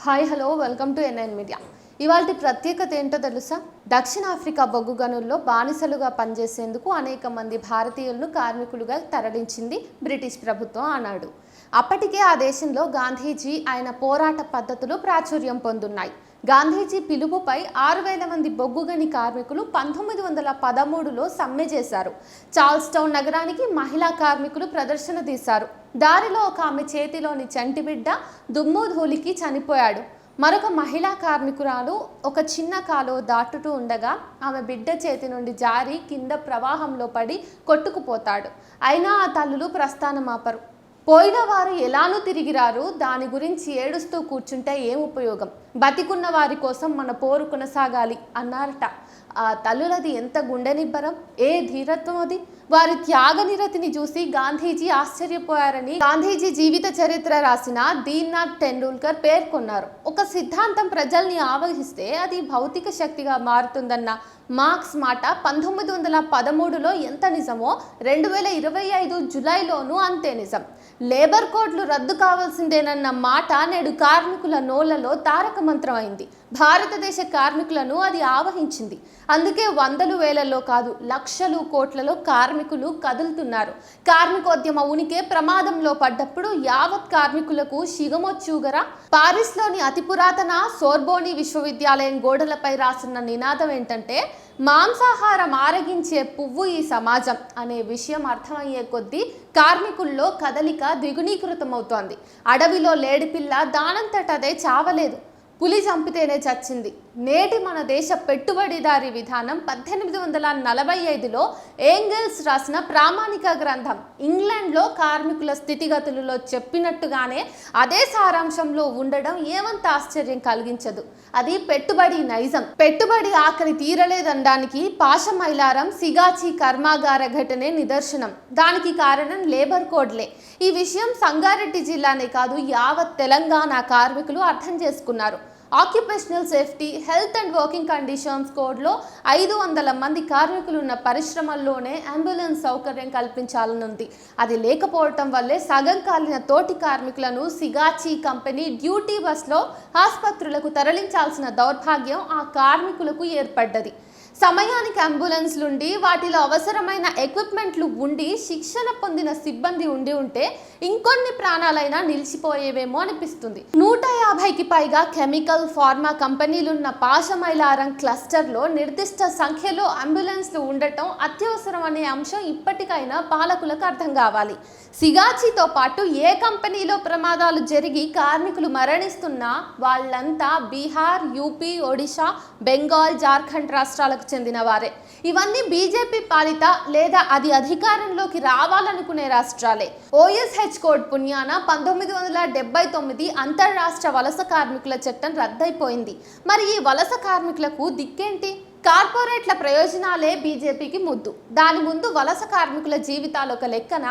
Hi hello welcome to NN media. ఇవాళ ప్రత్యేకత ఏంటో తెలుసా? దక్షిణాఫ్రికా బొగ్గు గనుల్లో బానిసలుగా పనిచేసేందుకు అనేక మంది భారతీయులను కార్మికులుగా తరలించింది బ్రిటిష్ ప్రభుత్వం ఆనాడు. అప్పటికే ఆ దేశంలో గాంధీజీ ఆయన పోరాట పద్ధతులు ప్రాచుర్యం పొందున్నాయి. గాంధీజీ పిలుపుపై 6,000 మంది బొగ్గుగని కార్మికులు 1913లో సమ్మె చేశారు. చార్ల్స్ టౌన్ నగరానికి మహిళా కార్మికులు ప్రదర్శన తీశారు. దారిలో ఒక ఆమె చేతిలోని చంటిబిడ్డ దుమ్ము ధూళికి చనిపోయాడు. మరొక మహిళా కార్మికురాలు ఒక చిన్న కాలువ దాటుతూ ఉండగా ఆమె బిడ్డ చేతి నుండి జారి కింద ప్రవాహంలో పడి కొట్టుకుపోతాడు. అయినా ఆ తల్లులు ప్రస్థానం ఆపరు. పోయిన వారు ఎలానూ తిరిగిరారు, దాని గురించి ఏడుస్తూ కూర్చుంటే ఏం ఉపయోగం, బతికున్న వారి కోసం మన పోరు కొనసాగాలి అన్నారట. ఆ తల్లులది ఎంత గుండె నిబ్బరం, ఏ ధీరత్వం అది! వారి త్యాగనిరతిని చూసి గాంధీజీ ఆశ్చర్యపోయారని గాంధీజీ జీవిత చరిత్ర రాసిన దీన్నాథ్ టెండూల్కర్ పేర్కొన్నారు. ఒక సిద్ధాంతం ప్రజల్ని ఆవహిస్తే అది భౌతిక శక్తిగా మారుతుందన్న మార్క్స్ మాట 1913లో ఎంత నిజమో 2025 జూలైలోనూ అంతే నిజం. లేబర్ కోడ్లు రద్దు కావాల్సిందేనన్న మాట నేడు కార్మికుల నోళ్లలో తారక మంత్రం అయింది. భారతదేశ కార్మికులను అది ఆవహించింది. అందుకే వందలు వేలలో కాదు, లక్షలు కోట్లలో కార్మికులు కదులుతున్నారు. కార్మికోద్యమ ఉనికి ప్రమాదంలో పడ్డప్పుడు యావత్ కార్మికులకు శిగమొచ్చుగరా. పారిస్లోని అతి పురాతన సోర్బోనీ విశ్వవిద్యాలయం గోడలపై రాసిన నినాదం ఏంటంటే, మాంసాహారం ఆరగించే పువ్వు ఈ సమాజం అనే విషయం అర్థమయ్యే కొద్దీ కార్మికుల్లో కదలిక ద్విగుణీకృతమవుతోంది. అడవిలో లేడిపిల్ల దానంతటదే చావలేదు, పులి చంపితేనే చచ్చింది. నేటి మన దేశ పెట్టుబడిదారీ విధానం 1845లో ఏంగెల్స్ రాసిన ప్రామాణిక గ్రంథం ఇంగ్లాండ్లో కార్మికుల స్థితిగతులలో చెప్పినట్టుగానే అదే సారాంశంలో ఉండడం ఏమంత ఆశ్చర్యం కలిగించదు. అది పెట్టుబడి నైజం. పెట్టుబడి ఆకలి తీరలేదనడానికి పాషమైలారం సిగాచి కర్మాగార ఘటనే నిదర్శనం. దానికి కారణం లేబర్ కోడ్లే. ఈ విషయం సంగారెడ్డి జిల్లానే కాదు, యావత్ తెలంగాణ కార్మికులు అర్థం చేసుకున్నారు. Occupational safety, health and working conditions కోడ్లో 500 మంది కార్మికులున్న పరిశ్రమల్లోనే అంబులెన్స్ సౌకర్యం కల్పించాలనుంది. అది లేకపోవటం వల్లే సగం కాలిన తోటి కార్మికులను సిగాచి కంపెనీ డ్యూటీ బస్లో ఆసుపత్రులకు తరలించాల్సిన దౌర్భాగ్యం ఆ కార్మికులకు ఏర్పడ్డది. సమయానికి అంబులెన్స్లుండి వాటిలో అవసరమైన ఎక్విప్మెంట్లు ఉండి శిక్షణ పొందిన సిబ్బంది ఉంటే ఇంకొన్ని ప్రాణాలైనా నిలిచిపోయేవేమో అనిపిస్తుంది. 150కి పైగా కెమికల్, ఫార్మా కంపెనీలున్న పాషమైలారం క్లస్టర్లో నిర్దిష్ట సంఖ్యలో అంబులెన్స్లు ఉండటం అత్యవసరం అనే అంశం ఇప్పటికైనా పాలకులకు అర్థం కావాలి. సిగాచితో పాటు ఏ కంపెనీలో ప్రమాదాలు జరిగి కార్మికులు మరణిస్తున్నా వాళ్ళంతా బీహార్, యూపీ, ఒడిశా, బెంగాల్, జార్ఖండ్ రాష్ట్రాలకు చెందిన వారే. ఇవన్నీ బీజేపీ పాలిత లేదా అది అధికారంలోకి రావాలనుకునే రాష్ట్రాలే. ఓఎస్హెచ్ కోడ్ పుణ్యాన 1979 అంతర్రాష్ట్ర వలస కార్మికుల చట్టం రద్దయిపోయింది. మరి ఈ వలస కార్మికులకు దిక్కేంటి? కార్పొరేట్ల ప్రయోజనాలే బీజేపీకి ముద్దు. దాని ముందు వలస కార్మికుల జీవితాలు ఒక లెక్కన.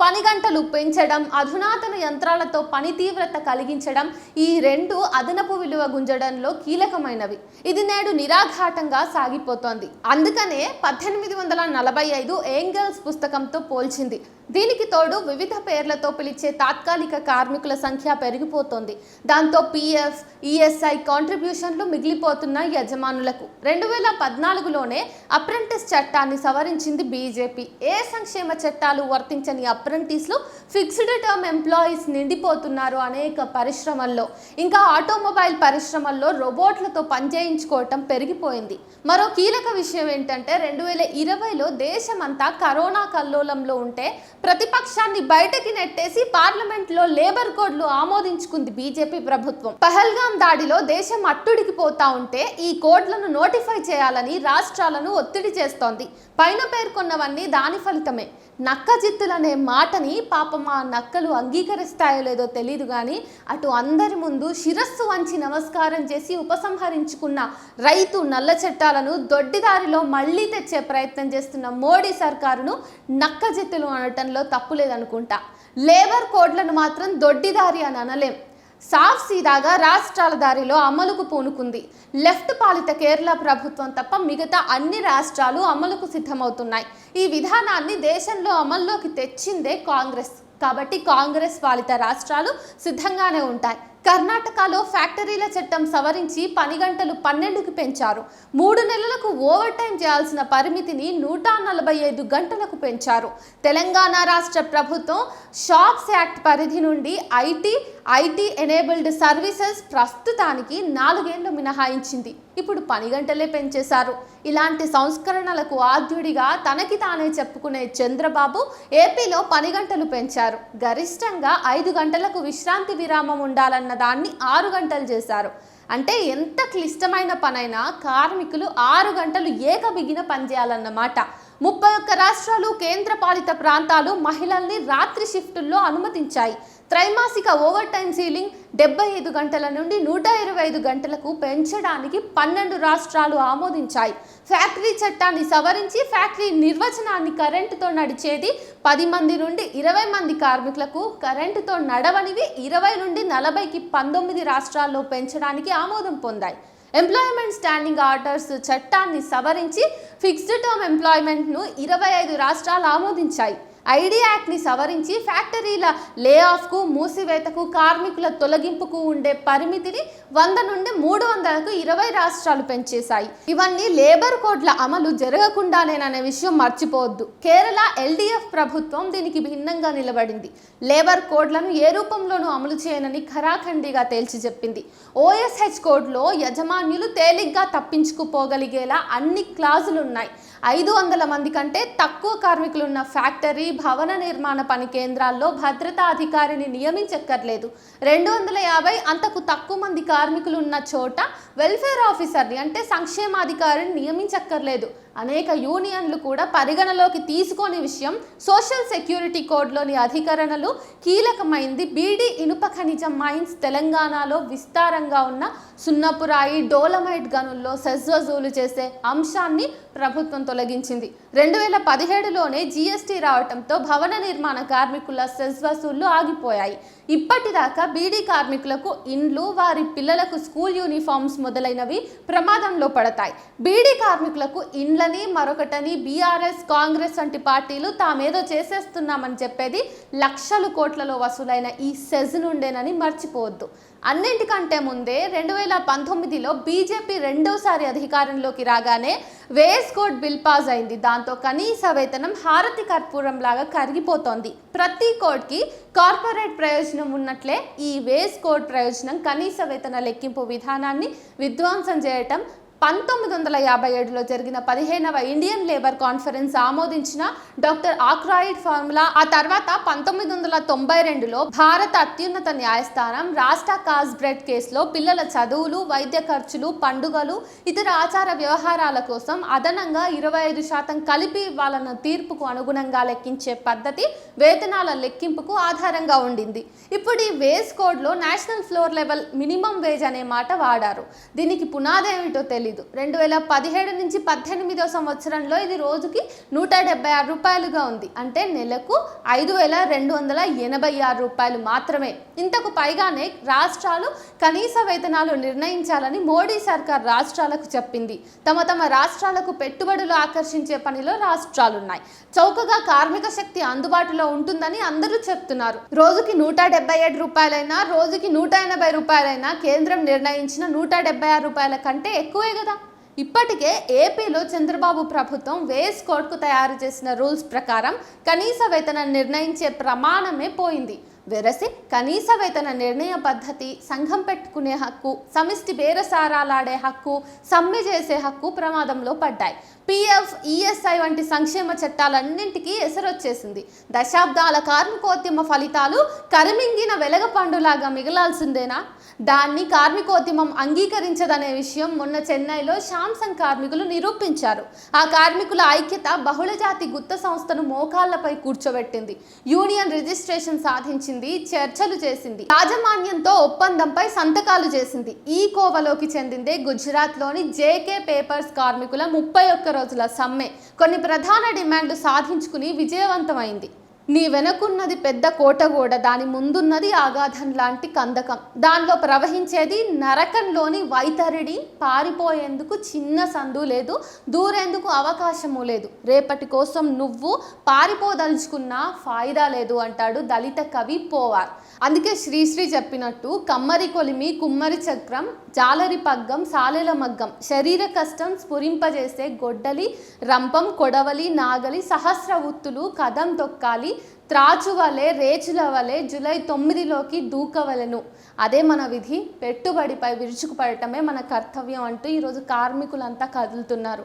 పని గంటలు పెంచడం, అధునాతన యంత్రాలతో పని తీవ్రత కలిగించడం, ఈ రెండు అదనపు విలువ గుంజడంలో కీలకమైనవి. ఇది నేడు నిరాఘాటంగా సాగిపోతోంది. అందుకనే 1845 ఏంగెల్స్ పుస్తకంతో పోల్చింది. దీనికి తోడు వివిధ పేర్లతో పిలిచే తాత్కాలిక కార్మికుల సంఖ్య పెరిగిపోతోంది. దాంతో పిఎఫ్, ఈఎస్ఐ కాంట్రిబ్యూషన్లు మిగిలిపోతున్న యజమానులకు. 2014లోనే అప్రెంటిస్ చట్టాన్ని సవరించింది బీజేపీ. ఏ సంక్షేమ చట్టాలు వర్తించని అప్రెంటిస్లు, ఫిక్స్డ్ టర్మ్ ఎంప్లాయీస్ నిండిపోతున్నారు అనేక పరిశ్రమల్లో. ఇంకా ఆటోమొబైల్ పరిశ్రమల్లో రోబోట్లతో పనిచేయించుకోవటం పెరిగిపోయింది. మరో కీలక విషయం ఏంటంటే 2020లో దేశమంతా కరోనా కల్లోలంలో ఉంటే ప్రతిపక్షాన్ని బయటకి నెట్టేసి పార్లమెంట్లో లేబర్ కోడ్లు ఆమోదించుకుంది బీజేపీ ప్రభుత్వం. పహల్గాం దాడిలో దేశం అట్టుడికి పోతా ఉంటే ఈ కోడ్లను నోటిఫై చేయాలని రాష్ట్రాలను ఒత్తిడి చేస్తోంది. పైన పేర్కొన్నవన్నీ దాని ఫలితమే. నక్కజిత్తులనే మాటని పాపం ఆ నక్కలు అంగీకరిస్తాయో లేదో తెలియదు కానీ అటు అందరి ముందు శిరస్సు వంచి నమస్కారం చేసి ఉపసంహరించుకున్న రైతు నల్ల చట్టాలను దొడ్డిదారిలో మళ్లీ తెచ్చే ప్రయత్నం చేస్తున్న మోడీ సర్కారును నక్కజిత్తులు అనటంలో తప్పులేదనుకుంటా. లేబర్ కోడ్లను మాత్రం దొడ్డిదారి అని అనలేం. సాఫ్ సీదాగా రాష్ట్రాల దారిలో అమలుకు పూనుకుంది. లెఫ్ట్ పాలిత కేరళ ప్రభుత్వం తప్ప మిగతా అన్ని రాష్ట్రాలు అమలుకు సిద్ధమవుతున్నాయి. ఈ విధానాన్ని దేశంలో అమల్లోకి తెచ్చిందే కాంగ్రెస్. కాబట్టి కాంగ్రెస్ పాలిత రాష్ట్రాలు సిద్ధంగానే ఉంటాయి. కర్ణాటకలో ఫ్యాక్టరీల చట్టం సవరించి పని గంటలు 12కి పెంచారు. 3 నెలలకు ఓవర్ టైం చేయాల్సిన పరిమితిని 145 గంటలకు పెంచారు. తెలంగాణ రాష్ట్ర ప్రభుత్వం షాప్స్ యాక్ట్ పరిధి నుండి ఐటీ ఎనేబుల్డ్ సర్వీసెస్ ప్రస్తుతానికి 4 ఏళ్లు మినహాయించింది. ఇప్పుడు పని గంటలే పెంచేశారు. ఇలాంటి సంస్కరణలకు ఆద్యుడిగా తనకి తానే చెప్పుకునే చంద్రబాబు ఏపీలో పని గంటలు పెంచారు. గరిష్టంగా 5 గంటలకు విశ్రాంతి విరామం ఉండాలన్న దాన్ని 6 గంటలు చేశారు. అంటే ఎంత క్లిష్టమైన పనైనా కార్మికులు 6 గంటలు ఏకబిగిన పనిచేయాలన్నమాట. 31 రాష్ట్రాలు, కేంద్రపాలిత ప్రాంతాలు మహిళల్ని రాత్రి షిఫ్టుల్లో అనుమతించాయి. త్రైమాసిక ఓవర్ టైం సీలింగ్ 75 గంటల నుండి 125 గంటలకు పెంచడానికి 12 రాష్ట్రాలు ఆమోదించాయి. ఫ్యాక్టరీ చట్టాన్ని సవరించి ఫ్యాక్టరీ నిర్వచనాన్ని కరెంటుతో నడిచేది 10 మంది నుండి 20 మంది కార్మికులకు, కరెంటుతో నడవనివి 20 నుండి 40కి 19 రాష్ట్రాల్లో పెంచడానికి ఆమోదం పొందాయి. ఎంప్లాయ్మెంట్ స్టాండింగ్ ఆర్డర్స్ చట్టాన్ని సవరించి ఫిక్స్డ్ టర్మ్ ఎంప్లాయ్మెంట్ను 25 రాష్ట్రాలు ఆమోదించాయి. ఐడి యాక్ట్ని సవరించి ఫ్యాక్టరీల లే ఆఫ్కు, మూసివేతకు, కార్మికుల తొలగింపుకు ఉండే పరిమితిని 100 నుండి 300కు 20 రాష్ట్రాలు పెంచేశాయి. ఇవన్నీ లేబర్ కోడ్ల అమలు జరగకుండానేననే విషయం మర్చిపోవద్దు. కేరళ ఎల్డీఎఫ్ ప్రభుత్వం దీనికి భిన్నంగా నిలబడింది. లేబర్ కోడ్లను ఏ రూపంలోనూ అమలు చేయనని ఖరాఖండిగా తేల్చి చెప్పింది. ఓఎస్హెచ్ కోడ్లో యజమానులు తేలిగ్గా తప్పించుకుపోగలిగేలా అన్ని క్లాజులున్నాయి. 500 మంది కంటే తక్కువ కార్మికులున్న ఫ్యాక్టరీ, భవన నిర్మాణ పని కేంద్రాల్లో భద్రతా అధికారిని నియమించక్కర్లేదు. 250 అంతకు తక్కువ మంది కార్మికులు ఉన్న చోట వెల్ఫేర్ ఆఫీసర్ని అంటే సంక్షేమాధికారిని నియమించక్కర్లేదు. అనేక యూనియన్లు కూడా పరిగణలోకి తీసుకోని విషయం. సోషల్ సెక్యూరిటీ కోడ్లోని అధికరణలు కీలకమైంది. బీడీ ఇనుప ఖనిజం మైన్స్ తెలంగాణలో విస్తారంగా ఉన్న సున్నపురాయి, డోలమైట్ గనుల్లో సెస్ వసూలు చేసే అంశాన్ని ప్రభుత్వం తొలగించింది. 2017లోనే జీఎస్టీ రావడంతో భవన నిర్మాణ కార్మికుల సెస్ వసూళ్లు ఆగిపోయాయి. ఇప్పటిదాకా బీడీ కార్మికులకు ఇండ్లు, వారి పిల్లలకు స్కూల్ యూనిఫామ్స్ మొదలైనవి ప్రమాదంలో పడతాయి. బీడీ కార్మికులకు ఇండ్లని, మరొకటని బీఆర్ఎస్, కాంగ్రెస్ వంటి పార్టీలు తామేదో చేసేస్తున్నామని చెప్పేది లక్షల కోట్లలో వసూలైన ఈ సెజ్ నుండేనని మర్చిపోవద్దు. అన్నింటికంటే ముందే 2019లో బీజేపీ రెండోసారి అధికారంలోకి రాగానే వేస్ కోడ్ బిల్ పాస్ అయింది. దాంతో కనీస వేతనం హారతి కర్పూరం లాగా కరిగిపోతోంది. ప్రతి కోడ్కి కార్పొరేట్ ప్రయోజనం ఉన్నట్లే ఈ వేస్ కోడ్ ప్రయోజనం కనీస వేతన లెక్కింపు విధానాన్ని విధ్వంసం చేయటం. 1957లో జరిగిన 15వ ఇండియన్ లేబర్ కాన్ఫరెన్స్ ఆమోదించిన డాక్టర్ ఆక్రాయిడ్ ఫార్ములా, ఆ తర్వాత 1992లో భారత అత్యున్నత న్యాయస్థానం రాష్ట్ర కాస్బ్రెడ్ కేసులో పిల్లల చదువులు, వైద్య ఖర్చులు, పండుగలు, ఇతర ఆచార వ్యవహారాల కోసం అదనంగా 25% కలిపి ఇవ్వాలన్న తీర్పుకు అనుగుణంగా లెక్కించే పద్ధతి వేతనాల లెక్కింపుకు ఆధారంగా ఉండింది. ఇప్పుడు ఈ వేజ్ కోడ్లో national floor level minimum wage అనే మాట వాడారు. దీనికి పునాదేమిటో తెలియదు. 2017 నుంచి 18వ సంవత్సరంలో ఇది రోజుకి 176 రూపాయలుగా ఉంది. అంటే నెలకు 5,286 రూపాయలు మాత్రమే. ఇంతకు పైగానే రాష్ట్రాలు కనీస వేతనాలు నిర్ణయించాలని మోడీ సర్కార్ రాష్ట్రాలకు చెప్పింది. తమ రాష్ట్రాలకు పెట్టుబడులు ఆకర్షించే పనిలో రాష్ట్రాలున్నాయి. చౌకగా కార్మిక శక్తి అందుబాటులో ఉంటుందని అందరూ చెప్తున్నారు. రోజుకి 177 రూపాయలైనా, రోజుకి 180 రూపాయలైనా కేంద్రం నిర్ణయించిన 176 రూపాయల కంటే ఎక్కువే కదా. ఇప్పటికే ఏపీలో చంద్రబాబు ప్రభుత్వం వేజ్ కోడ్కు తయారు చేసిన రూల్స్ ప్రకారం కనీస వేతనం నిర్ణయించే ప్రమాణమే పోయింది. వెరసి కనీస వేతన నిర్ణయ పద్ధతి, సంఘం పెట్టుకునే హక్కు, సమిష్టి బేరసారాలాడే హక్కు, సమ్మె చేసే హక్కు ప్రమాదంలో పడ్డాయి. పిఎఫ్, ఈఎస్ఐ వంటి సంక్షేమ చట్టాలన్నింటికీ ఎసరొచ్చేసింది. దశాబ్దాల కార్మికోద్యమ ఫలితాలు కరిమింగిన వెలగపండులాగా మిగలాల్సిందేనా? దాన్ని కార్మికోద్యమం అంగీకరించదనే విషయం మొన్న చెన్నైలో శాంసంగ్ కార్మికులు నిరూపించారు. ఆ కార్మికుల ఐక్యత బహుళజాతి గుత్త సంస్థను మోకాళ్లపై కూర్చోబెట్టింది. యూనియన్ రిజిస్ట్రేషన్ సాధించింది, చర్చలు చేసింది, యాజమాన్యంతో ఒప్పందంపై సంతకాలు చేసింది. ఈ కోవలోకి చెందిందే గుజరాత్లోని జేకే పేపర్స్ కార్మికుల 31 రోజుల సమ్మె కొన్ని ప్రధాన డిమాండ్లు సాధించుకుని విజయవంతమైంది. నీ వెనకున్నది పెద్ద కోటగోడ, దాని ముందున్నది ఆగాధం లాంటి కందకం, దానిలో ప్రవహించేది నరకంలోని వైతరిడి, పారిపోయేందుకు చిన్న సందు లేదు, దూరేందుకు అవకాశము లేదు, రేపటి కోసం నువ్వు పారిపోదలుచుకున్నా ఫాయిదా లేదు అంటాడు దళిత కవి పోవార్. అందుకే శ్రీశ్రీ చెప్పినట్టు కమ్మరి కొలిమి కుమ్మరి చక్రం జాలరి పగ్గం సాలెల మగ్గం, శరీర కష్టం స్ఫురింపజేసే గొడ్డలి రంపం కొడవలి నాగలి సహస్ర ఉత్తులు కదం తొక్కాలి, త్రాచువలే రేచుల వలె జూలై 9లోకి దూకవలెను, అదే మన విధి, పెట్టుబడిపై విరుచుకుపడటమే మన కర్తవ్యం అంటూ ఈరోజు కార్మికులంతా కదులుతున్నారు.